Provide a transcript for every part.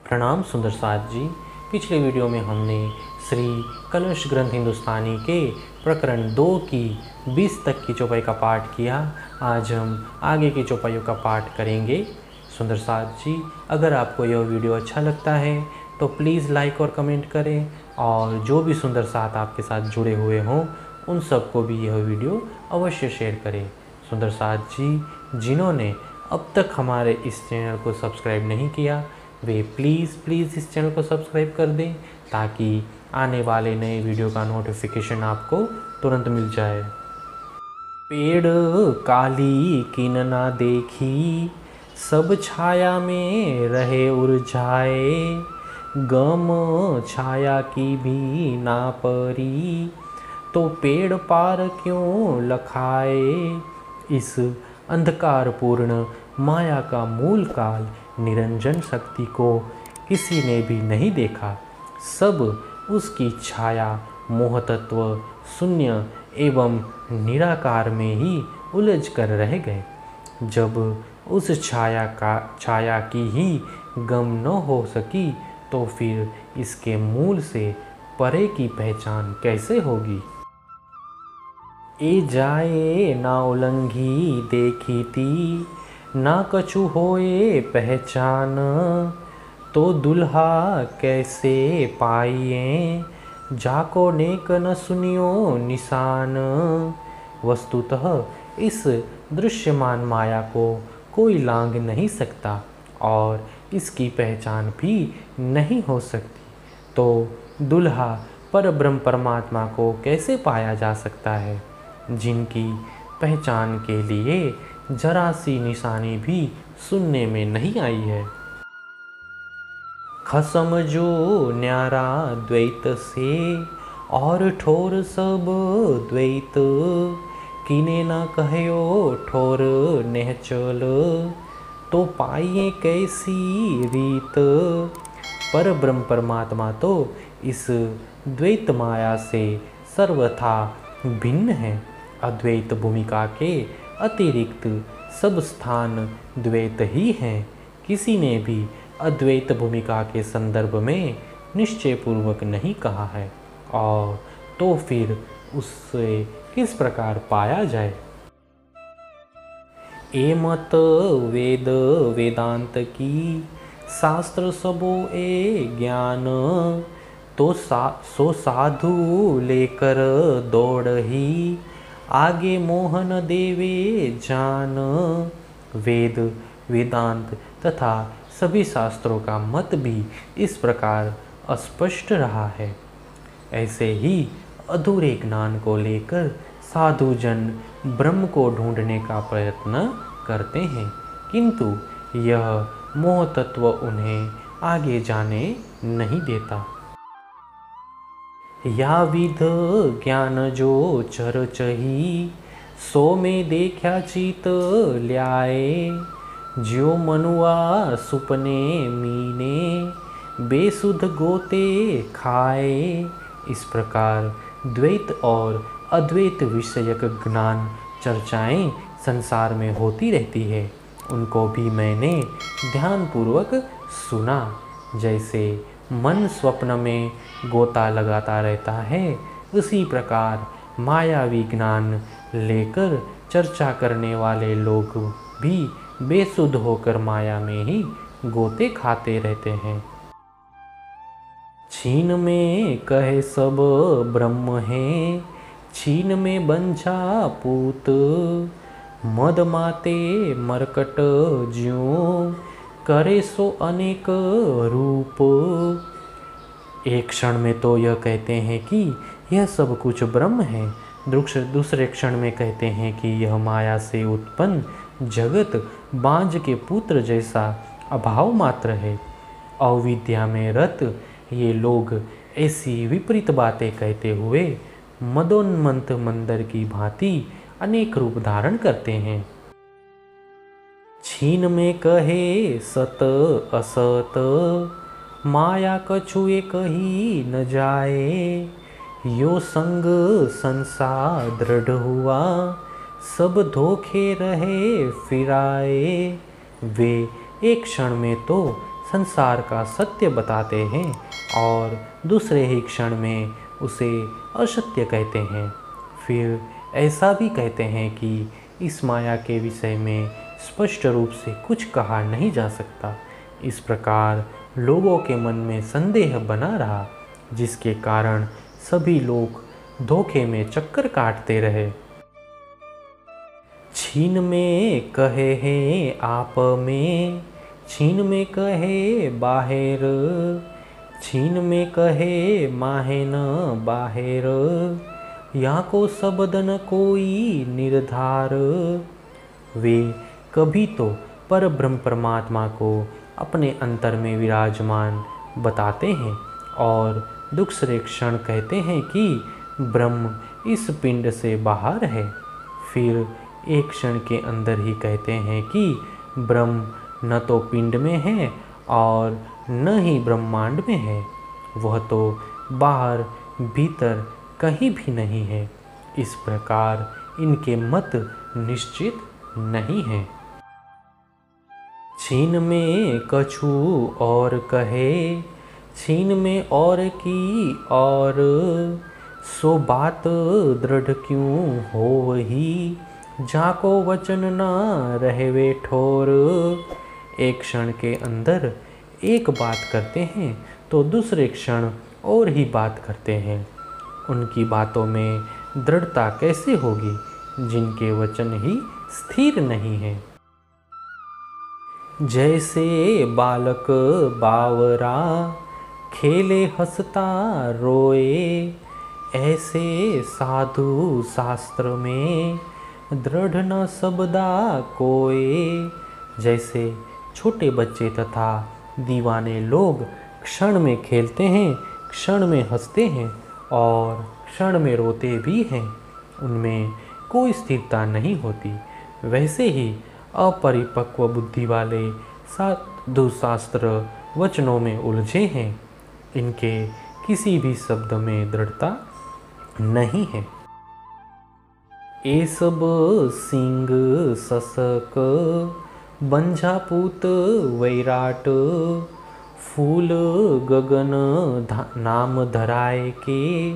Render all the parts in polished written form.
प्रणाम सुंदर साथ जी। पिछले वीडियो में हमने श्री कलश ग्रंथ हिंदुस्तानी के प्रकरण 2 की 20 तक की चौपाई का पाठ किया। आज हम आगे की चौपाइयों का पाठ करेंगे। सुंदर साथ जी, अगर आपको यह वीडियो अच्छा लगता है तो प्लीज़ लाइक और कमेंट करें, और जो भी सुंदर साथ आपके साथ जुड़े हुए हों उन सबको भी यह वीडियो अवश्य शेयर करें। सुंदर साथ जी, जिन्होंने अब तक हमारे इस चैनल को सब्सक्राइब नहीं किया, वे प्लीज़ इस चैनल को सब्सक्राइब कर दें ताकि आने वाले नए वीडियो का नोटिफिकेशन आपको तुरंत मिल जाए। पेड़ काली किन ना देखी, सब छाया में रहे उलझाए, गम छाया की भी ना परी, तो पेड़ पार क्यों लखाए। इस अंधकारपूर्ण माया का मूल काल निरंजन शक्ति को किसी ने भी नहीं देखा। सब उसकी छाया मोहतत्व शून्य एवं निराकार में ही उलझ कर रह गए। जब उस छाया की ही गम न हो सकी तो फिर इसके मूल से परे की पहचान कैसे होगी। ए जाए ना उलंघी देखी थी, ना कछु होए पहचान, तो दुल्हा कैसे पाइए, जाको नेक न सुनियो निशान। वस्तुतः इस दृश्यमान माया को कोई लांघ नहीं सकता और इसकी पहचान भी नहीं हो सकती, तो दुल्हा परब्रह्म परमात्मा को कैसे पाया जा सकता है, जिनकी पहचान के लिए जरा सी निशानी भी सुनने में नहीं आई है। खसम जो न्यारा द्वैत से, और ठोर सब द्वैत, किने न कहयो ठोर नेह चल, तो पाइए कैसी रीत। पर ब्रह्म परमात्मा तो इस द्वैत माया से सर्वथा भिन्न है। अद्वैत भूमिका के अतिरिक्त सब स्थान द्वैत ही हैं। किसी ने भी अद्वैत भूमिका के संदर्भ में निश्चय पूर्वक नहीं कहा है, और तो फिर उससे किस प्रकार पाया जाए। ए मत वेद वेदांत की, शास्त्र सबो ए ज्ञान, तो सो साधु लेकर दौड़ ही, आगे मोहन देवे जान। वेद वेदांत तथा सभी शास्त्रों का मत भी इस प्रकार अस्पष्ट रहा है। ऐसे ही अधूरे ज्ञान को लेकर साधुजन ब्रह्म को ढूंढने का प्रयत्न करते हैं, किंतु यह मोह तत्व उन्हें आगे जाने नहीं देता। या विध ज्ञान जो चर चही, सो में देखा चित ल्याए, ज्यो मनुआ सुपने मीने, बेसुध गोते खाए। इस प्रकार द्वैत और अद्वैत विषयक ज्ञान चर्चाएं संसार में होती रहती है। उनको भी मैंने ध्यानपूर्वक सुना। जैसे मन स्वप्न में गोता लगाता रहता है, उसी प्रकार मायावी ज्ञान लेकर चर्चा करने वाले लोग भी बेसुध होकर माया में ही गोते खाते रहते हैं। छीन में कहे सब ब्रह्म है, छीन में बंझा पूत, मद माते मरकट ज्यों, करे सो अनेक रूप। एक क्षण में तो यह कहते हैं कि यह सब कुछ ब्रह्म है, दूसरे क्षण में कहते हैं कि यह माया से उत्पन्न जगत बांझ के पुत्र जैसा अभाव मात्र है। अविद्या में रत ये लोग ऐसी विपरीत बातें कहते हुए मदोन्मत्त मंदर की भांति अनेक रूप धारण करते हैं। छीन में कहे सत असत, माया कछु एक ही न जाए, यो संग संसार दृढ़ हुआ, सब धोखे रहे फिराए। वे एक क्षण में तो संसार का सत्य बताते हैं और दूसरे ही क्षण में उसे असत्य कहते हैं। फिर ऐसा भी कहते हैं कि इस माया के विषय में स्पष्ट रूप से कुछ कहा नहीं जा सकता। इस प्रकार लोगों के मन में संदेह बना रहा, जिसके कारण सभी लोग धोखे में चक्कर काटते रहे। छीन में कहे हैं आप में, छीन में कहे बाहेर, छीन में कहे माहे न बाहेर, यहाँ को शब्द न कोई निर्धार। वे कभी तो पर ब्रह्म परमात्मा को अपने अंतर में विराजमान बताते हैं और दूसरे क्षण कहते हैं कि ब्रह्म इस पिंड से बाहर है। फिर एक क्षण के अंदर ही कहते हैं कि ब्रह्म न तो पिंड में है और न ही ब्रह्मांड में है, वह तो बाहर भीतर कहीं भी नहीं है। इस प्रकार इनके मत निश्चित नहीं है। छीन में कछु और कहे, छीन में और की और, सो बात दृढ़ क्यों हो ही, जाको वचन न रहवे ठोर। एक क्षण के अंदर एक बात करते हैं तो दूसरे क्षण और ही बात करते हैं। उनकी बातों में दृढ़ता कैसे होगी जिनके वचन ही स्थिर नहीं है। जैसे बालक बावरा, खेले हंसता रोए, ऐसे साधु शास्त्र में दृढ़ न शब्दा कोए। जैसे छोटे बच्चे तथा दीवाने लोग क्षण में खेलते हैं, क्षण में हंसते हैं और क्षण में रोते भी हैं, उनमें कोई स्थिरता नहीं होती, वैसे ही अपरिपक्व बुद्धि वाले साधु शास्त्र वचनों में उलझे हैं। इनके किसी भी शब्द में दृढ़ता नहीं है। ए सब सिंह ससक, बंझापूत वैराट, फूल गगन नाम धराए के,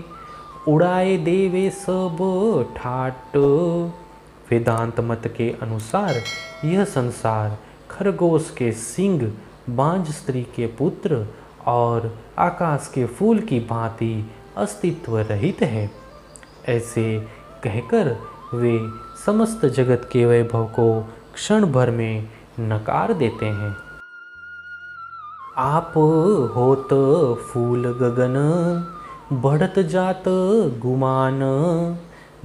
उड़ाए देवे सब ठाट। वेदांत मत के अनुसार यह संसार खरगोश के सिंह, बांझ स्त्री के पुत्र और आकाश के फूल की भांति अस्तित्व रहित है। ऐसे कहकर वे समस्त जगत के वैभव को क्षण भर में नकार देते हैं। आप होत फूल गगन, बढ़त जात गुमान,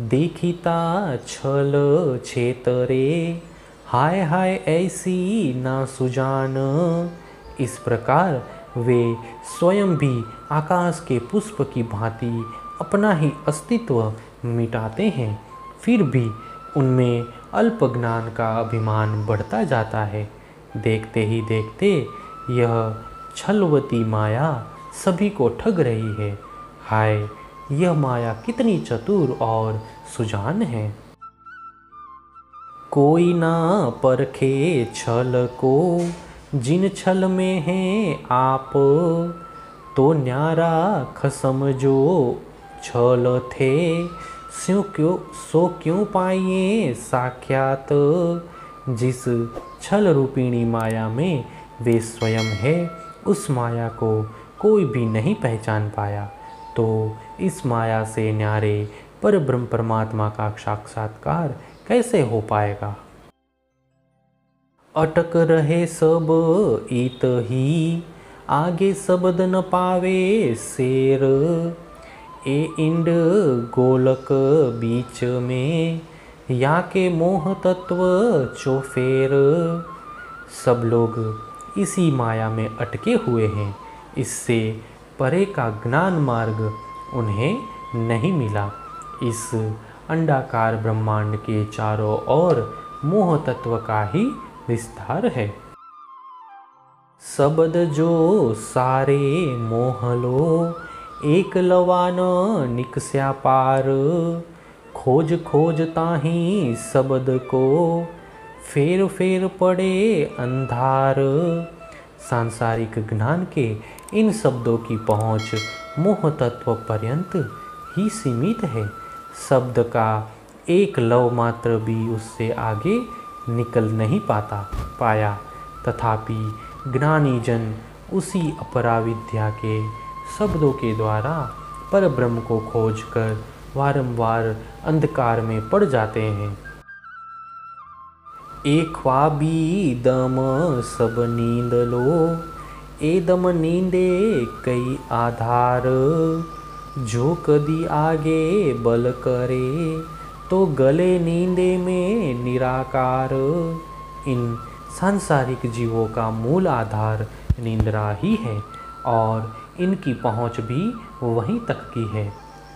देखिता छल छेतरे, हाय हाय ऐसी ना सुजान। इस प्रकार वे स्वयं भी आकाश के पुष्प की भांति अपना ही अस्तित्व मिटाते हैं, फिर भी उनमें अल्प ज्ञान का अभिमान बढ़ता जाता है। देखते ही देखते यह छलवती माया सभी को ठग रही है। हाय, यह माया कितनी चतुर और सुजान है। कोई ना परखे छल को, जिन छल में है आप, तो न्यारा खसम जो छल थे, सो क्यों पाइए साक्षात। जिस छल रूपिणी माया में वे स्वयं है, उस माया को कोई भी नहीं पहचान पाया, तो इस माया से न्यारे पर ब्रह्म परमात्मा का साक्षात्कार कैसे हो पाएगा। अटक रहे सब इत ही, आगे शब्द न पावे शेर, ए इंड गोलक बीच में, या के मोह तत्व चौफेर। सब लोग इसी माया में अटके हुए हैं, इससे परे का ज्ञान मार्ग उन्हें नहीं मिला। इस अंडाकार ब्रह्मांड के चारों ओर मोह तत्व का ही विस्तार है। शब्द जो सारे मोह लो, एक लवान निकस्या पार, खोज खोज ताही शब्द को, फेर फेर पड़े अंधार। सांसारिक ज्ञान के इन शब्दों की पहुँच मोह तत्व पर्यंत ही सीमित है। शब्द का एक लव मात्र भी उससे आगे निकल नहीं पाया। तथापि ज्ञानी जन उसी अपराविद्या के शब्दों के द्वारा परब्रह्म को खोजकर वारंवार अंधकार में पड़ जाते हैं। एक ख्वाबी दम सब नींद लो, एदम नींदे कई आधार, जो कदी आगे बल करे तो गले नींदे में निराकार। इन सांसारिक जीवों का मूल आधार निंद्रा ही है और इनकी पहुंच भी वहीं तक की है।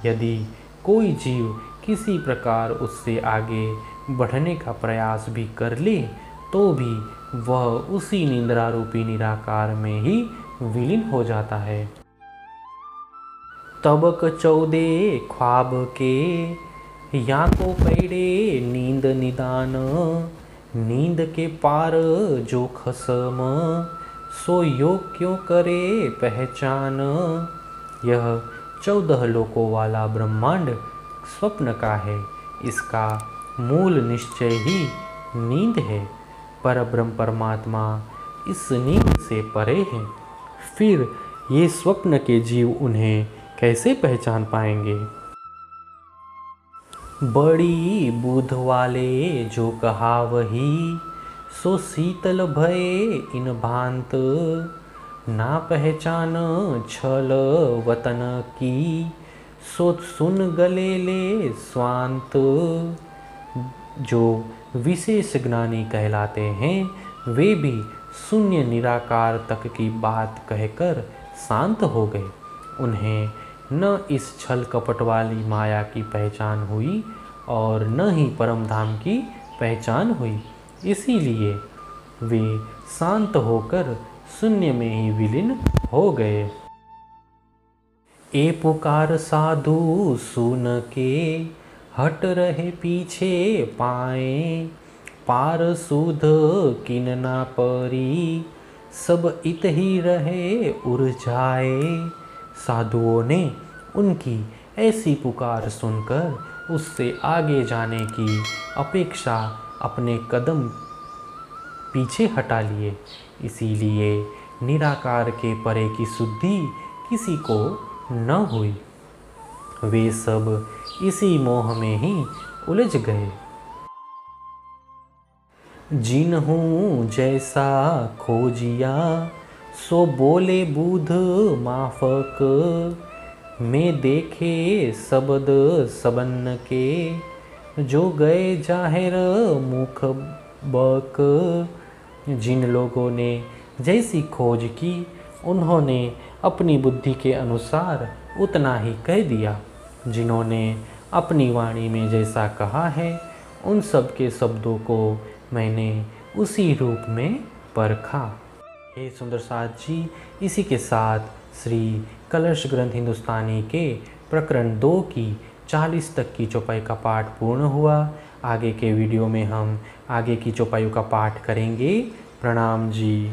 यदि कोई जीव किसी प्रकार उससे आगे बढ़ने का प्रयास भी कर ले तो भी वह उसी निंद्रा रूपी निराकार में ही विलीन हो जाता है। तबक 14 ख्वाब के या तो पैड़े नींद निदान, नींद के पार जो खसम, सो योग क्यों करे पहचान। यह 14 लोकों वाला ब्रह्मांड स्वप्न का है। इसका मूल निश्चय ही नींद है। परब्रह्म परमात्मा इस नींद से परे है। फिर ये स्वप्न के जीव उन्हें कैसे पहचान पाएंगे। बड़ी बुध वाले जो कहा वही, सो शीतल भये इन भांत, ना पहचान छल वतन की, सो सुन गले ले स्वांत। जो विशेष ज्ञानी कहलाते हैं वे भी शून्य निराकार तक की बात कहकर शांत हो गए। उन्हें न इस छल कपट वाली माया की पहचान हुई और न ही परम धाम की पहचान हुई। इसीलिए वे शांत होकर शून्य में ही विलीन हो गए। ए पुकार साधु सुन के, हट रहे पीछे पाए, पार सुध किन ना परी, सब इत ही रहे उलझाए। साधुओं ने उनकी ऐसी पुकार सुनकर उससे आगे जाने की अपेक्षा अपने कदम पीछे हटा लिए। इसीलिए निराकार के परे की शुद्धि किसी को न हुई। वे सब इसी मोह में ही उलझ गए। जिन्हूं जैसा खोजिया, सो बोले बुध माफक, में देखे शब्द सबन के, जो गए जाहिर मुख बक। जिन लोगों ने जैसी खोज की उन्होंने अपनी बुद्धि के अनुसार उतना ही कह दिया। जिन्होंने अपनी वाणी में जैसा कहा है उन सब के शब्दों को मैंने उसी रूप में परखा। हे सुंदर साथ जी, इसी के साथ श्री कलश ग्रंथ हिंदुस्तानी के प्रकरण 2 की 40 तक की चौपाई का पाठ पूर्ण हुआ। आगे के वीडियो में हम आगे की चौपाइयों का पाठ करेंगे। प्रणाम जी।